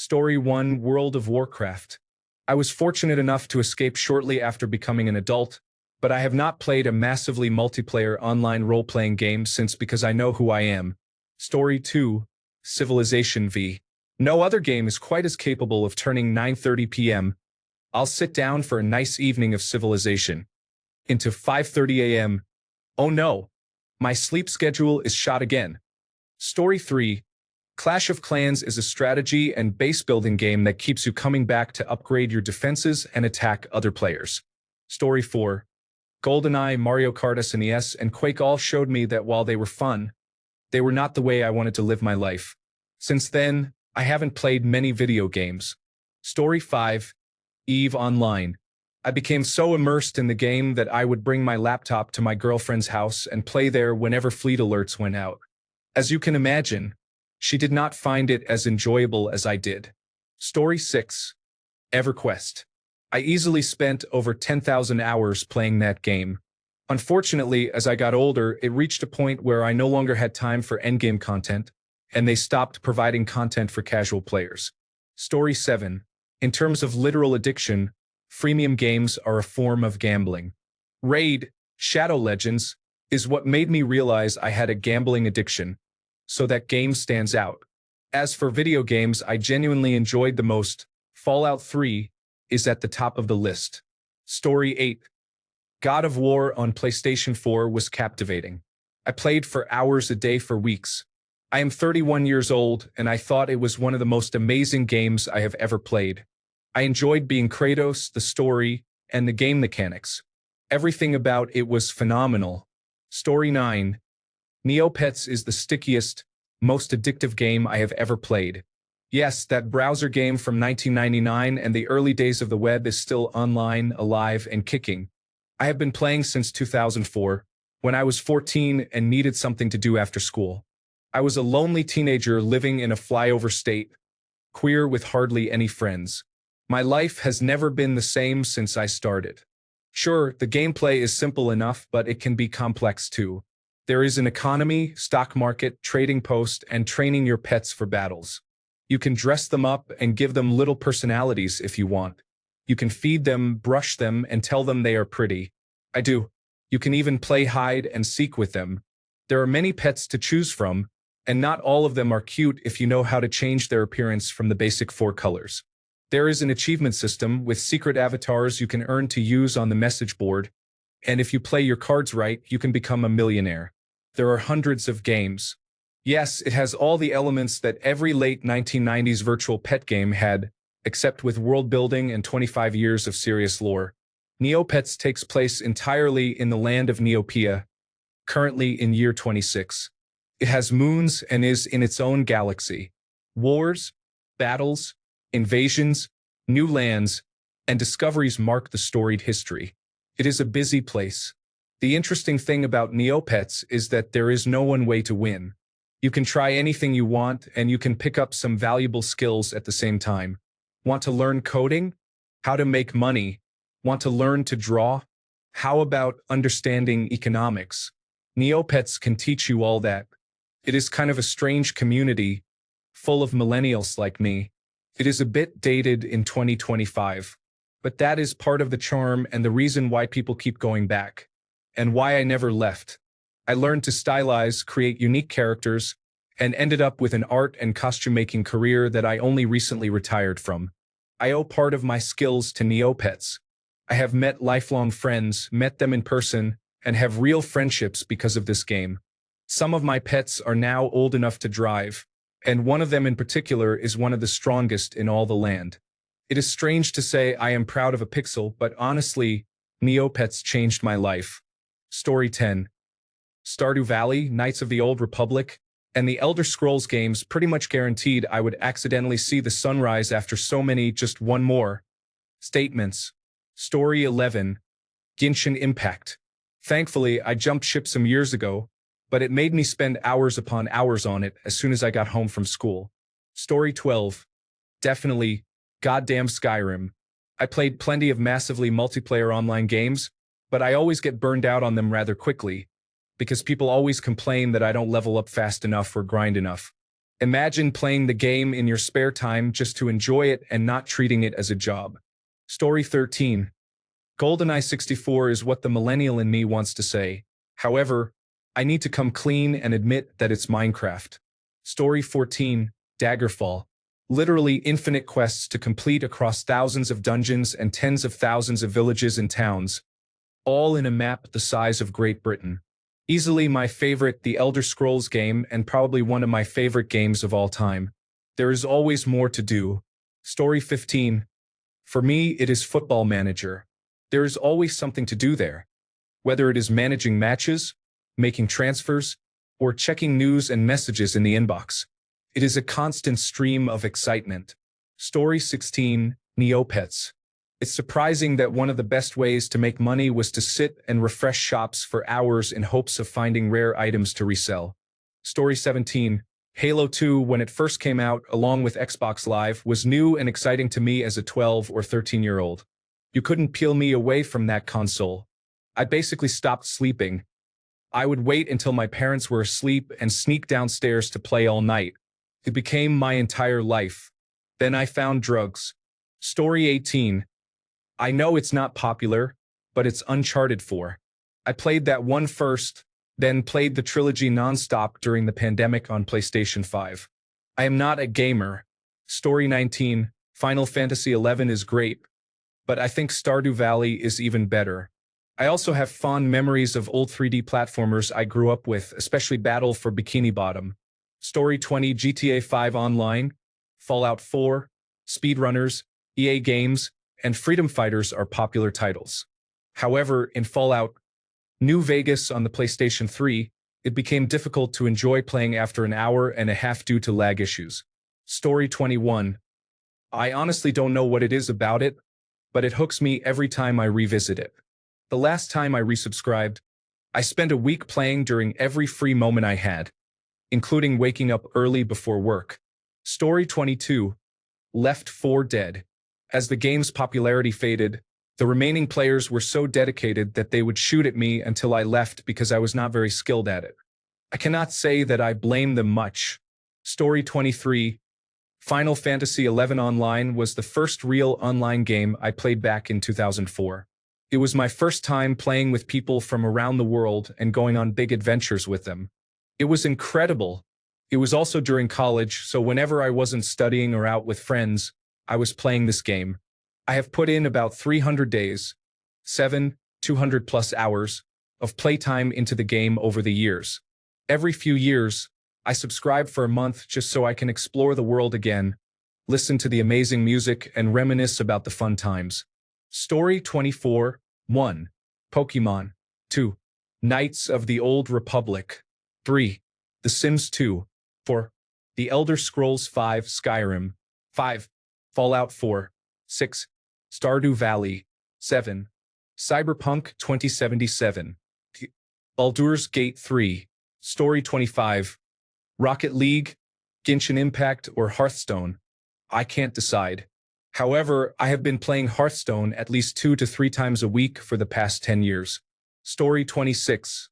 Story 1: World of Warcraft. I was fortunate enough to escape shortly after becoming an adult, but I have not played a massively multiplayer online role-playing game since because I know who I am. Story 2: Civilization V. No other game is quite as capable of turning 9:30 p.m. I'll sit down for a nice evening of Civilization into 5:30 a.m. Oh no, my sleep schedule is shot again. Story 3: Clash of Clans is a strategy and base-building game that keeps you coming back to upgrade your defenses and attack other players. Story 4: GoldenEye, Mario Kart SNES, and Quake all showed me that while they were fun, they were not the way I wanted to live my life. Since then, I haven't played many video games. Story 5: EVE Online. I became so immersed in the game that I would bring my laptop to my girlfriend's house and play there whenever fleet alerts went out. As you can imagine, she did not find it as enjoyable as I did. Story 6: EverQuest. I easily spent over 10,000 hours playing that game. Unfortunately, as I got older, it reached a point where I no longer had time for endgame content, and they stopped providing content for casual players. Story 7: In terms of literal addiction, freemium games are a form of gambling. Raid: Shadow Legends is what made me realize I had a gambling addiction, so that game stands out. As for video games I genuinely enjoyed the most, Fallout 3 is at the top of the list. Story 8: God of War on PlayStation 4 was captivating. I played for hours a day for weeks. I am 31 years old, and I thought it was one of the most amazing games I have ever played. I enjoyed being Kratos, the story, and the game mechanics. Everything about it was phenomenal. Story 9: Neopets is the stickiest, most addictive game I have ever played. Yes, that browser game from 1999 and the early days of the web is still online, alive, and kicking. I have been playing since 2004, when I was 14 and needed something to do after school. I was a lonely teenager living in a flyover state, queer with hardly any friends. My life has never been the same since I started. Sure, the gameplay is simple enough, but it can be complex too. There is an economy, stock market, trading post, and training your pets for battles. You can dress them up and give them little personalities if you want. You can feed them, brush them, and tell them they are pretty. I do. You can even play hide and seek with them. There are many pets to choose from, and not all of them are cute if you know how to change their appearance from the basic 4 colors. There is an achievement system with secret avatars you can earn to use on the message board, and if you play your cards right, you can become a millionaire. There are hundreds of games. Yes, it has all the elements that every late 1990s virtual pet game had, except with world building and 25 years of serious lore. Neopets takes place entirely in the land of Neopia, currently in year 26. It has moons and is in its own galaxy. Wars, battles, invasions, new lands, and discoveries mark the storied history. It is a busy place. The interesting thing about Neopets is that there is no one way to win. You can try anything you want, and you can pick up some valuable skills at the same time. Want to learn coding? How to make money? Want to learn to draw? How about understanding economics? Neopets can teach you all that. It is kind of a strange community, full of millennials like me. It is a bit dated in 2025, but that is part of the charm and the reason why people keep going back, and why I never left. I learned to stylize, create unique characters, and ended up with an art and costume-making career that I only recently retired from. I owe part of my skills to Neopets. I have met lifelong friends, met them in person, and have real friendships because of this game. Some of my pets are now old enough to drive, and one of them in particular is one of the strongest in all the land. It is strange to say I am proud of a pixel, but honestly, Neopets changed my life. Story 10. Stardew Valley, Knights of the Old Republic, and the Elder Scrolls games pretty much guaranteed I would accidentally see the sunrise after so many just one more statements. Story 11. Genshin Impact. Thankfully, I jumped ship some years ago, but it made me spend hours upon hours on it as soon as I got home from school. Story 12. Definitely, goddamn Skyrim. I played plenty of massively multiplayer online games, but I always get burned out on them rather quickly, because people always complain that I don't level up fast enough or grind enough. Imagine playing the game in your spare time just to enjoy it and not treating it as a job. Story 13. GoldenEye 64 is what the millennial in me wants to say. However, I need to come clean and admit that it's Minecraft. Story 14. Daggerfall. Literally infinite quests to complete across thousands of dungeons and tens of thousands of villages and towns, all in a map the size of Great Britain. Easily my favorite The Elder Scrolls game and probably one of my favorite games of all time. There is always more to do. Story 15. For me, it is Football Manager. There is always something to do there. Whether it is managing matches, making transfers, or checking news and messages in the inbox. It is a constant stream of excitement. Story 16. Neopets. It's surprising that one of the best ways to make money was to sit and refresh shops for hours in hopes of finding rare items to resell. Story 17. Halo 2, when it first came out, along with Xbox Live, was new and exciting to me as a 12 or 13-year-old. You couldn't peel me away from that console. I basically stopped sleeping. I would wait until my parents were asleep and sneak downstairs to play all night. It became my entire life. Then I found drugs. Story 18. I know it's not popular, but it's Uncharted 4. I played that one first, then played the trilogy nonstop during the pandemic on PlayStation 5. I am not a gamer. Story 19. Final Fantasy XI is great, but I think Stardew Valley is even better. I also have fond memories of old 3D platformers I grew up with, especially Battle for Bikini Bottom. Story 20. GTA 5 Online, Fallout 4, Speedrunners, EA Games, and Freedom Fighters are popular titles. However, in Fallout New Vegas on the PlayStation 3, it became difficult to enjoy playing after an hour and a half due to lag issues. Story 21. I honestly don't know what it is about it, but it hooks me every time I revisit it. The last time I resubscribed, I spent a week playing during every free moment I had, including waking up early before work. Story 22. Left 4 Dead. As the game's popularity faded, the remaining players were so dedicated that they would shoot at me until I left because I was not very skilled at it. I cannot say that I blame them much. Story 23. Final Fantasy XI Online was the first real online game I played back in 2004. It was my first time playing with people from around the world and going on big adventures with them. It was incredible. It was also during college, so whenever I wasn't studying or out with friends, I was playing this game. I have put in about 300 days, 200 plus hours, of playtime into the game over the years. Every few years, I subscribe for a month just so I can explore the world again, listen to the amazing music, and reminisce about the fun times. Story 24. 1. Pokemon. 2. Knights of the Old Republic. 3. The Sims 2. 4. The Elder Scrolls V Skyrim. 5. Fallout 4. 6. Stardew Valley. 7. Cyberpunk 2077. Baldur's Gate 3. Story 25. Rocket League, Genshin Impact, or Hearthstone. I can't decide. However, I have been playing Hearthstone at least 2 to 3 times a week for the past 10 years. Story 26.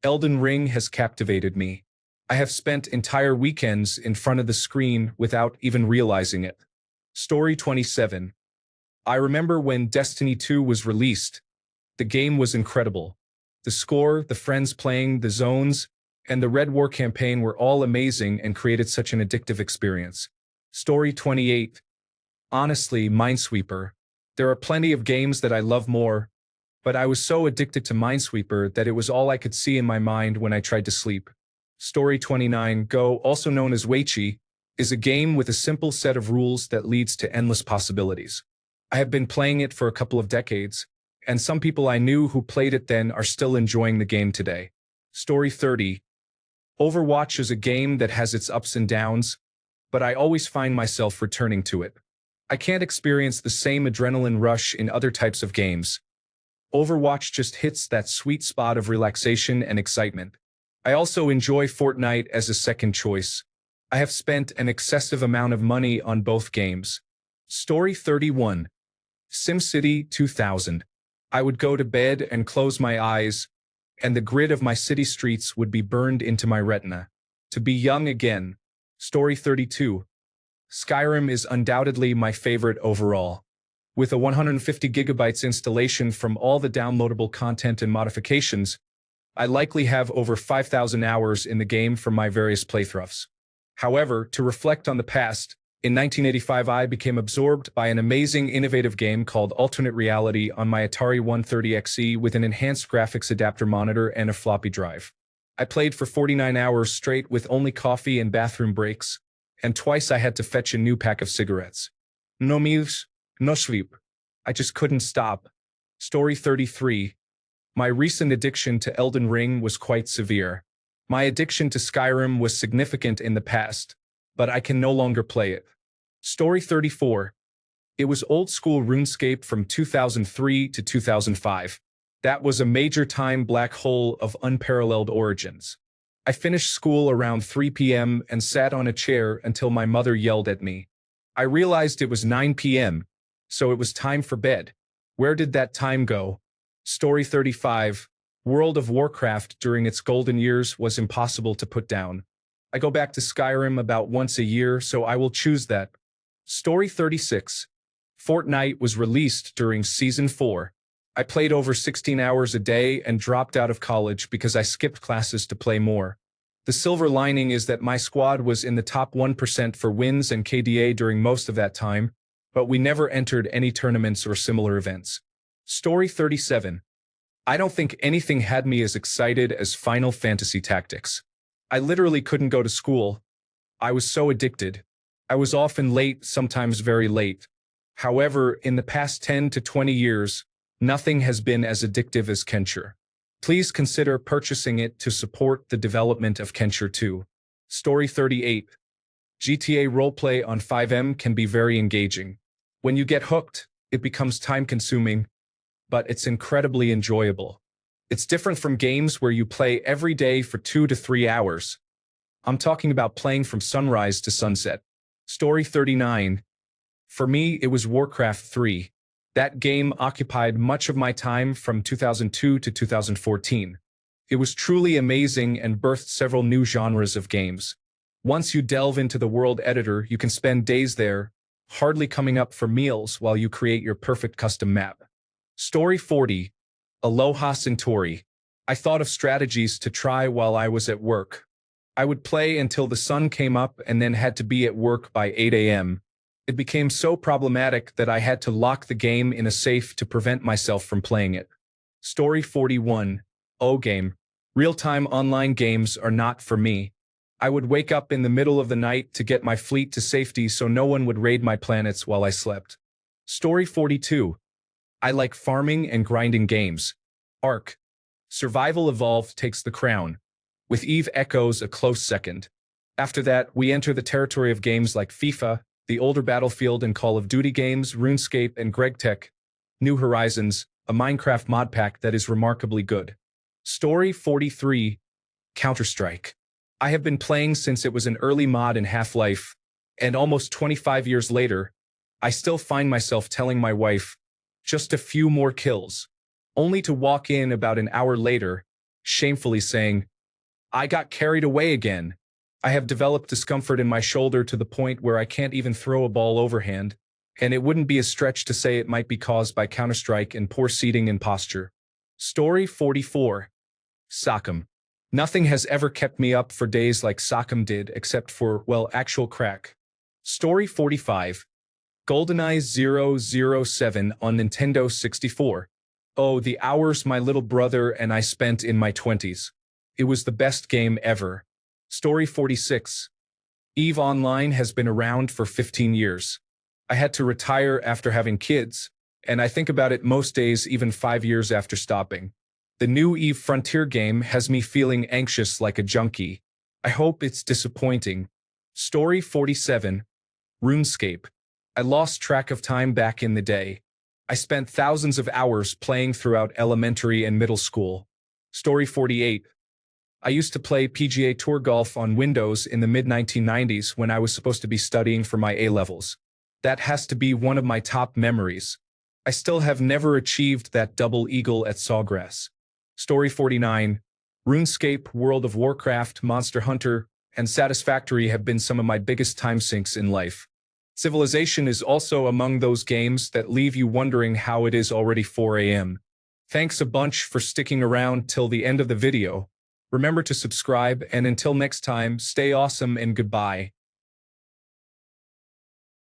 Elden Ring has captivated me. I have spent entire weekends in front of the screen without even realizing it. Story 27. I remember when Destiny 2 was released. The game was incredible. The score, the friends playing, the zones, and the Red War campaign were all amazing and created such an addictive experience. Story 28. Honestly, Minesweeper. There are plenty of games that I love more, but I was so addicted to Minesweeper that it was all I could see in my mind when I tried to sleep. Story 29. Go, also known as Weiqi, is a game with a simple set of rules that leads to endless possibilities. I have been playing it for a couple of decades, and some people I knew who played it then are still enjoying the game today. Story 30. Overwatch is a game that has its ups and downs, but I always find myself returning to it. I can't experience the same adrenaline rush in other types of games. Overwatch just hits that sweet spot of relaxation and excitement. I also enjoy Fortnite as a second choice. I have spent an excessive amount of money on both games. Story 31. SimCity 2000. I would go to bed and close my eyes, and the grid of my city streets would be burned into my retina. To be young again. Story 32. Skyrim is undoubtedly my favorite overall. With a 150 gigabytes installation from all the downloadable content and modifications, I likely have over 5,000 hours in the game from my various playthroughs. However, to reflect on the past, in 1985 I became absorbed by an amazing innovative game called Alternate Reality on my Atari 130XE with an enhanced graphics adapter monitor and a floppy drive. I played for 49 hours straight with only coffee and bathroom breaks, and twice I had to fetch a new pack of cigarettes. No meals, no sleep. I just couldn't stop. Story 33. My recent addiction to Elden Ring was quite severe. My addiction to Skyrim was significant in the past, but I can no longer play it. Story 34. It was old-school RuneScape from 2003 to 2005. That was a major-time black hole of unparalleled origins. I finished school around 3 p.m. and sat on a chair until my mother yelled at me. I realized it was 9 p.m., so it was time for bed. Where did that time go? Story 35. World of Warcraft during its golden years was impossible to put down. I go back to Skyrim about once a year, so I will choose that. Story 36. Fortnite was released during Season 4. I played over 16 hours a day and dropped out of college because I skipped classes to play more. The silver lining is that my squad was in the top 1% for wins and KDA during most of that time, but we never entered any tournaments or similar events. Story 37. I don't think anything had me as excited as Final Fantasy Tactics. I literally couldn't go to school. I was so addicted. I was often late, sometimes very late. However, in the past 10 to 20 years, nothing has been as addictive as Kenture. Please consider purchasing it to support the development of Kenture 2. Story 38. GTA roleplay on 5M can be very engaging. When you get hooked, it becomes time-consuming, but it's incredibly enjoyable. It's different from games where you play every day for 2 to 3 hours. I'm talking about playing from sunrise to sunset. Story 39. For me, it was Warcraft 3. That game occupied much of my time from 2002 to 2014. It was truly amazing and birthed several new genres of games. Once you delve into the world editor, you can spend days there, hardly coming up for meals while you create your perfect custom map. Story 40. Aloha Centauri. I thought of strategies to try while I was at work. I would play until the sun came up and then had to be at work by 8 a.m. It became so problematic that I had to lock the game in a safe to prevent myself from playing it. Story 41. Oh game. Real-time online games are not for me. I would wake up in the middle of the night to get my fleet to safety so no one would raid my planets while I slept. Story 42. I like farming and grinding games. Ark. Survival Evolved takes the crown, with Eve Echoes a close second. After that, we enter the territory of games like FIFA, the older Battlefield and Call of Duty games, RuneScape and GregTech, New Horizons, a Minecraft mod pack that is remarkably good. Story 43. Counter-Strike. I have been playing since it was an early mod in Half-Life, and almost 25 years later, I still find myself telling my wife, just a few more kills, only to walk in about an hour later, shamefully saying, I got carried away again. I have developed discomfort in my shoulder to the point where I can't even throw a ball overhand, and it wouldn't be a stretch to say it might be caused by Counter-Strike and poor seating and posture. Story 44. Sock'em. Nothing has ever kept me up for days like Sock'em did except for, well, actual crack. Story 45. GoldenEye 007 on Nintendo 64. Oh, the hours my little brother and I spent in my 20s. It was the best game ever. Story 46. EVE Online has been around for 15 years. I had to retire after having kids, and I think about it most days even 5 years after stopping. The new EVE Frontier game has me feeling anxious like a junkie. I hope it's disappointing. Story 47. RuneScape. I lost track of time back in the day. I spent thousands of hours playing throughout elementary and middle school. Story 48. I used to play PGA Tour golf on Windows in the mid-1990s when I was supposed to be studying for my A-levels. That has to be one of my top memories. I still have never achieved that double eagle at Sawgrass. Story 49. RuneScape, World of Warcraft, Monster Hunter, and Satisfactory have been some of my biggest time sinks in life. Civilization is also among those games that leave you wondering how it is already 4 a.m. Thanks a bunch for sticking around till the end of the video. Remember to subscribe, and until next time, stay awesome and goodbye.